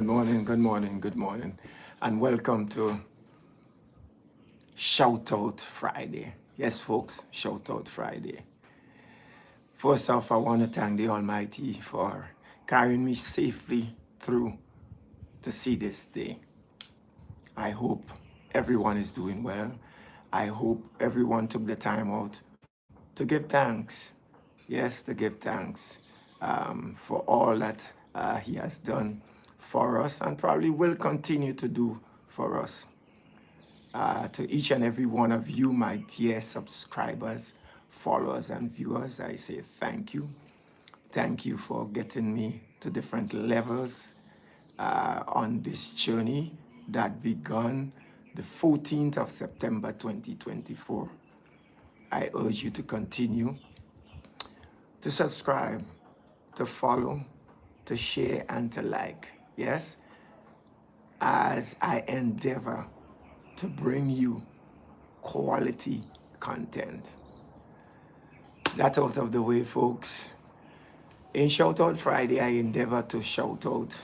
morning, good morning, good morning, and welcome to Shout Out Friday. Yes, folks, Shout Out Friday. First off, I want to thank the Almighty for carrying me safely through to see this day. I hope everyone is doing well. I hope everyone took the time out to give thanks. Yes, to give thanks for all that He has done for us and probably will continue to do for us. To each and every one of you, my dear subscribers, followers, and viewers, I say thank you. Thank you for getting me to different levels on this journey that began the 14th of September 2024. I urge you to continue to subscribe, to follow, to share, and to like. Yes, as I endeavor to bring you quality content. That out of the way, folks. In Shout Out Friday, I endeavor to shout out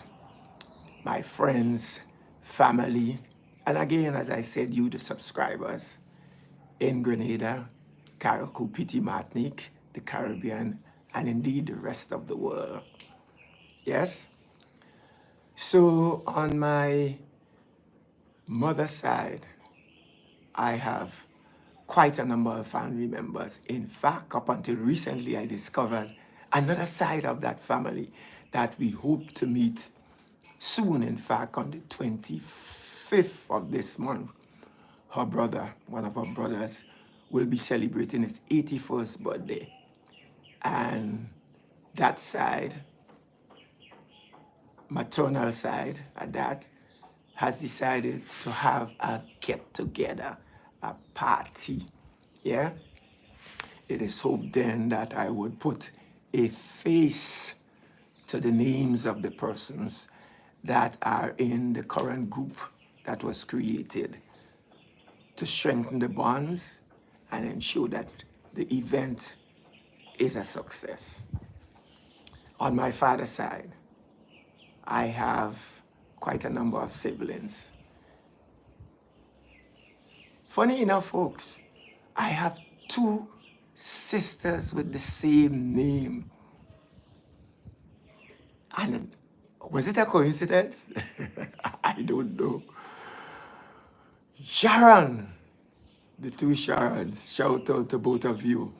my friends, family, and again, as I said, you, the subscribers in Grenada, Carriacou, Petit Martinique, the Caribbean, and indeed the rest of the world. Yes? So on my mother's side, I have quite a number of family members. In fact, up until recently, I discovered another side of that family that we hope to meet soon. In fact, on the 25th of this month, her brother, one of her brothers, will be celebrating his 81st birthday. And that side, maternal side at that, has decided to have a get-together, a party. Yeah? It is hoped then that I would put a face to the names of the persons that are in the current group that was created to strengthen the bonds and ensure that the event is a success. On my father's side, I have quite a number of siblings. Funny enough, folks, I have two sisters with the same name. And was it a coincidence? I don't know. Sharon, the two Sharons, shout out to both of you.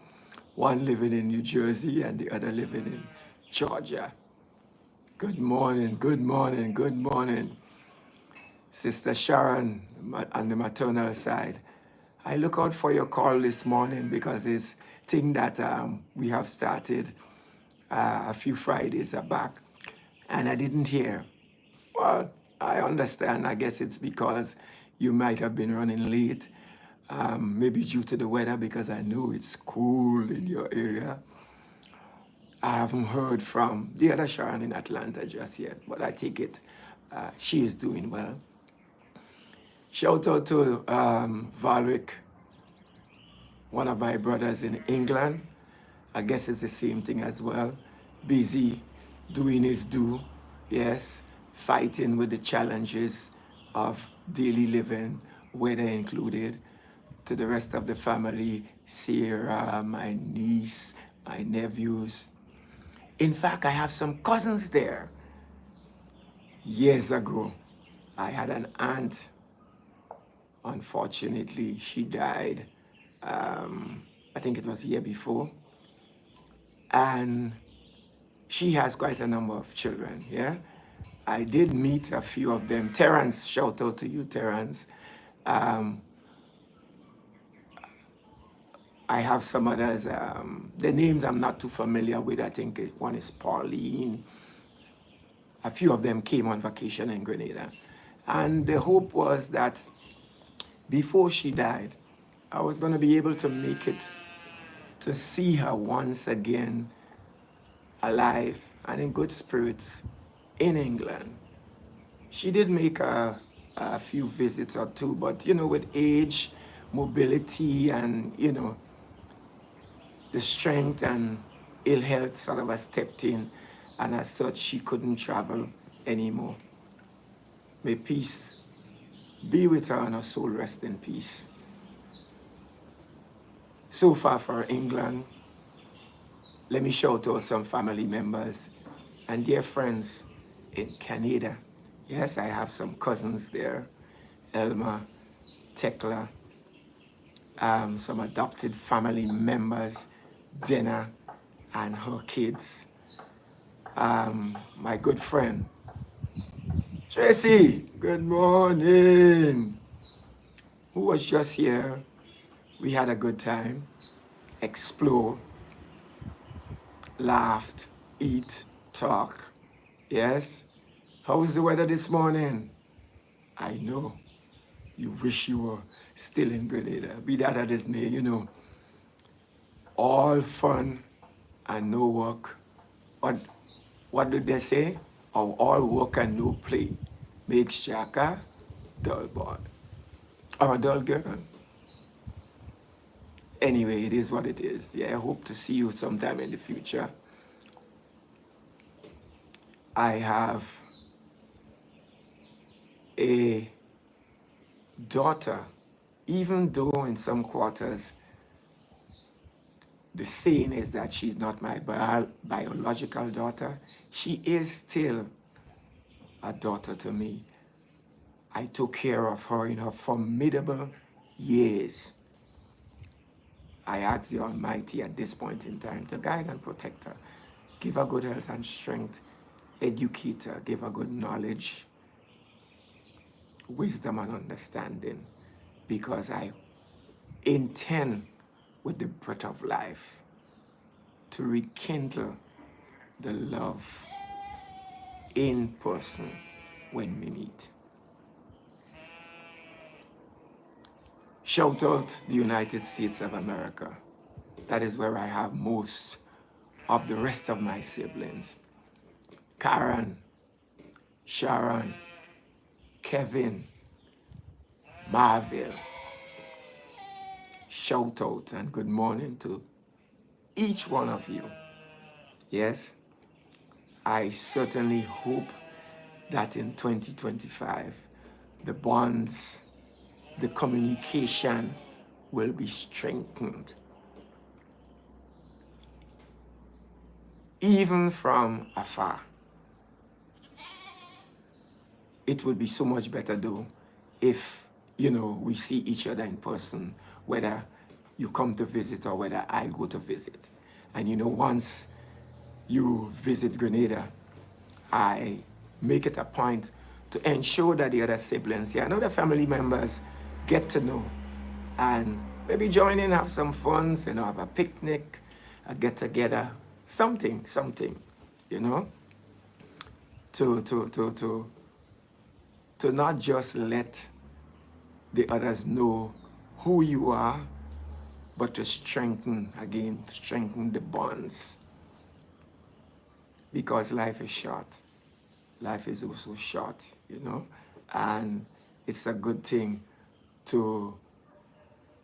One living in New Jersey and the other living in Georgia. Good morning, good morning, good morning. Sister Sharon on the maternal side. I look out for your call this morning because it's a thing that we have started a few Fridays back and I didn't hear. Well, I understand. I guess it's because you might have been running late, maybe due to the weather because I know it's cool in your area. I haven't heard from the other Sharon in Atlanta just yet, but I take it she is doing well. Shout out to Valric, one of my brothers in England. I guess it's the same thing as well. Busy doing his due, yes, fighting with the challenges of daily living, weather included. To the rest of the family, Sarah, my niece, my nephews. In fact, I have some cousins there. Years ago, I had an aunt. Unfortunately, she died, I think it was a year before. And she has quite a number of children, yeah? I did meet a few of them. Terrence, shout out to you, Terrence. I have some others. The names I'm not too familiar with. I think one is Pauline. A few of them came on vacation in Grenada. And the hope was that before she died, I was going to be able to make it to see her once again alive and in good spirits in England. She did make a few visits or two, but you know, with age, mobility, and you know, the strength and ill health sort of stepped in, and as such, she couldn't travel anymore. May peace be with her and her soul rest in peace. So far for England, let me shout out some family members and dear friends in Canada. Yes, I have some cousins there. Elma, Tekla, some adopted family members, Dena and her kids. My good friend, Tracy, good morning. Who was just here. We had a good time, explore, laughed, eat, talk. Yes? How's the weather this morning? I know you wish you were still in Grenada. Be that as it may, all fun and no work. What did they say? All work and no play makes Jack a dull boy or a dull girl. Anyway, it is what it is. Yeah, I hope to see you sometime in the future. I have a daughter, even though in some quarters the saying is that she's not my biological daughter, she is still a daughter to me. I took care of her in her formidable years. I ask the Almighty at this point in time to guide and protect her, give her good health and strength, educate her, give her good knowledge, wisdom and understanding, because I intend with the breath of life to rekindle the love in person when we meet. Shout out the United States of America. That is where I have most of the rest of my siblings. Karen, Sharon, Kevin, Marville. Shout out and good morning to each one of you. Yes, I certainly hope that in 2025, the bonds, the communication will be strengthened. Even from afar. It would be so much better though if, we see each other in person, whether you come to visit or whether I go to visit. And once you visit Grenada, I make it a point to ensure that the other siblings, and other family members get to know and maybe join in, have some fun, have a picnic, a get together, something, to not just let the others know who you are, but to strengthen the bonds. Because life is short. Life is also short, and it's a good thing to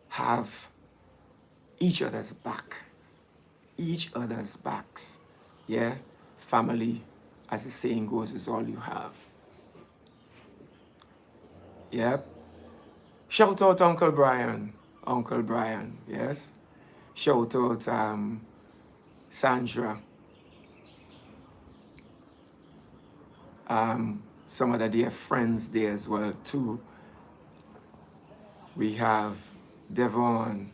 have each other's backs. Yeah, family, as the saying goes, is all you have. Yep. Shout out Uncle Brian, yes. Shout out Sandra. Some of the dear friends there as well too. We have Devon,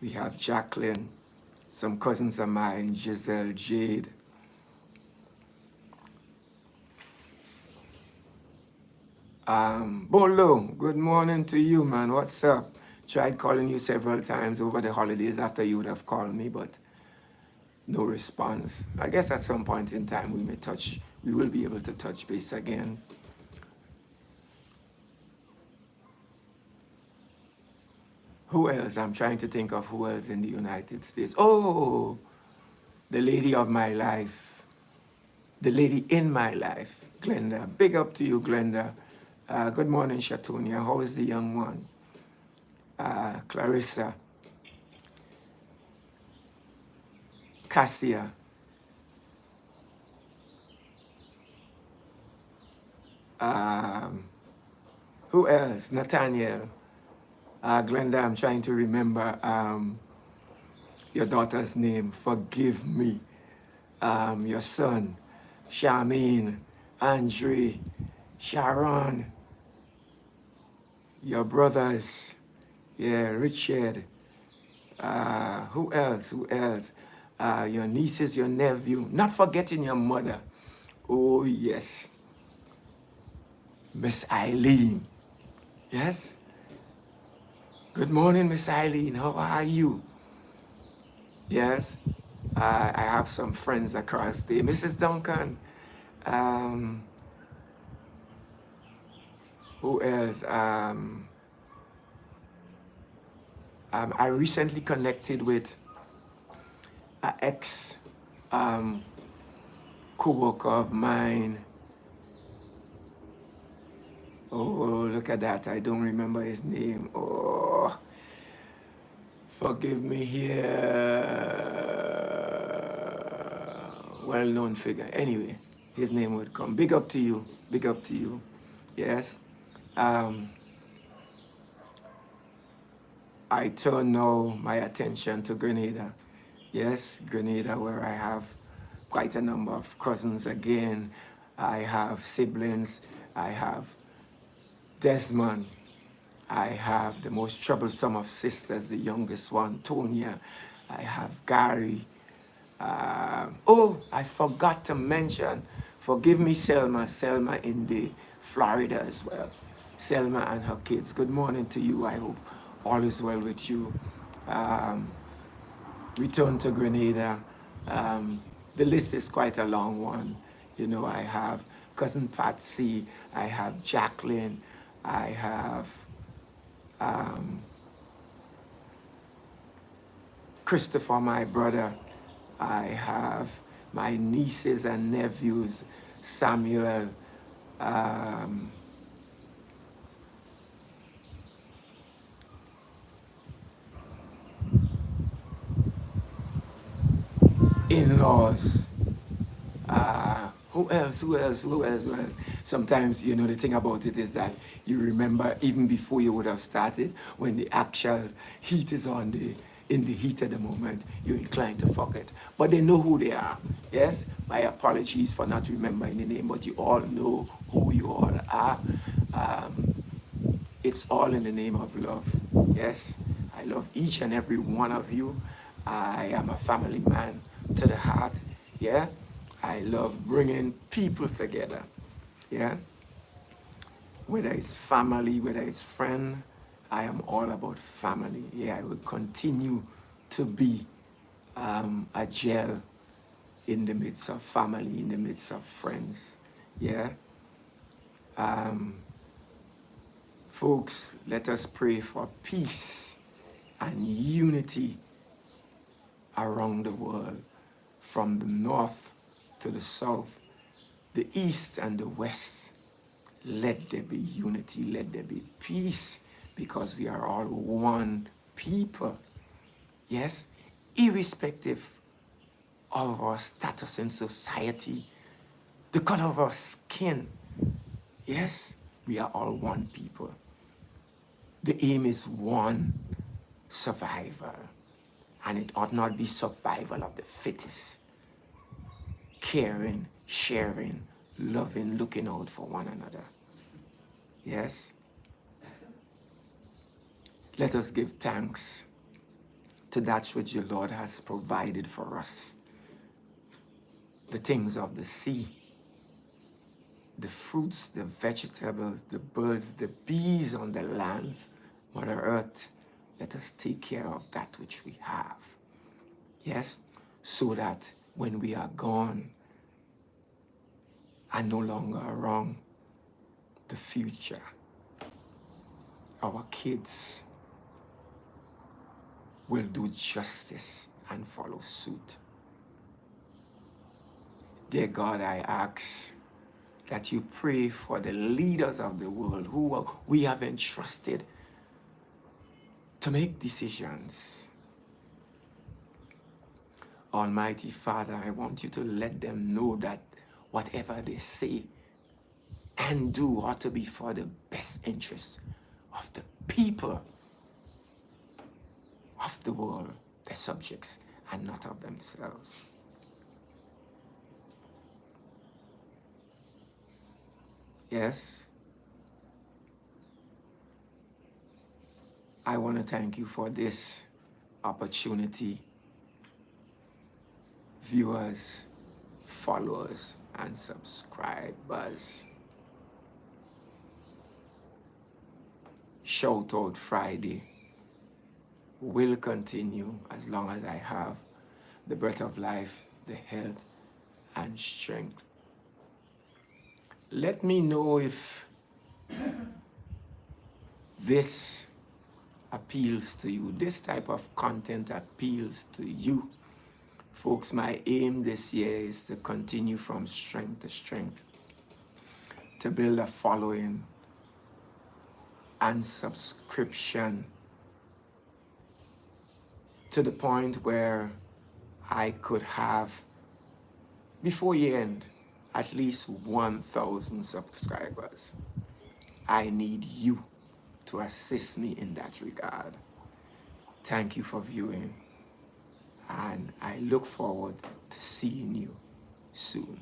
we have Jacqueline, some cousins of mine, Giselle, Jade. Bolo, good morning to you, man. What's up? Tried calling you several times over the holidays after you would have called me, but no response. I guess at some point in time we will be able to touch base again. Who else? I'm trying to think of who else in the United States. Oh, the lady of my life. The lady in my life, Glenda. Big up to you, Glenda. Good morning, Shatonia. How is the young one? Clarissa. Cassia. Um, who else? Nathaniel. Glenda, I'm trying to remember your daughter's name. Forgive me. Your son, Charmaine, Andre, Sharon, your brothers, yeah, Richard. Who else? Who else? Your nieces, your nephew. Not forgetting your mother. Oh, yes. Miss Eileen. Yes? Good morning, Miss Eileen. How are you? Yes? I have some friends across the Mrs. Duncan. Um, who else? I recently connected with an ex co-worker of mine. Oh, look at that. I don't remember his name. Oh, forgive me here. Well-known figure. Anyway, his name would come. Big up to you. Big up to you. Yes. I turn now my attention to Grenada. Yes, Grenada, where I have quite a number of cousins again. I have siblings. I have Desmond. I have the most troublesome of sisters, the youngest one, Tonya. I have Gary. Oh, I forgot to mention, forgive me, Selma. Selma in the Florida as well. Selma and her kids. Good morning to you. I hope all is well with you. Return to Grenada. The list is quite a long one. You know, I have cousin Patsy. I have Jacqueline. I have Christopher, my brother. I have my nieces and nephews, Samuel, in-laws. Who else? Who else? Who else? Who else? Sometimes, you know, the thing about it is that you remember even before you would have started, when the actual heat is on in the heat of the moment, you're inclined to forget. But they know who they are. Yes? My apologies for not remembering the name, but you all know who you all are. It's all in the name of love. Yes? I love each and every one of you. I am a family man to the heart. Yeah? I love bringing people together. Yeah? Whether it's family, whether it's friend, I am all about family. Yeah, I will continue to be a gel in the midst of family, in the midst of friends. Yeah? Folks, let us pray for peace and unity around the world, from the north to the south, the east and the west. Let there be unity, let there be peace, because we are all one people. Yes? Irrespective of our status in society, the color of our skin. Yes? We are all one people. The aim is one: survival. And it ought not be survival of the fittest. Caring, sharing, loving, looking out for one another. Yes? Let us give thanks to that which the Lord has provided for us. The things of the sea, the fruits, the vegetables, the birds, the bees on the lands, Mother Earth. Let us take care of that which we have. Yes? So that when we are gone and no longer around, the future, our kids, will do justice and follow suit. Dear God, I ask that you pray for the leaders of the world who we have entrusted to make decisions. Almighty Father, I want you to let them know that whatever they say and do ought to be for the best interest of the people of the world, their subjects, and not of themselves. Yes, I want to thank you for this opportunity, viewers, followers, and subscribers. Shout Out Friday will continue as long as I have the breath of life, the health, and strength. Let me know if this appeals to you, this type of content appeals to you. Folks, my aim this year is to continue from strength to strength, to build a following and subscription to the point where I could have, before year end, at least 1,000 subscribers. I need you to assist me in that regard. Thank you for viewing, and I look forward to seeing you soon.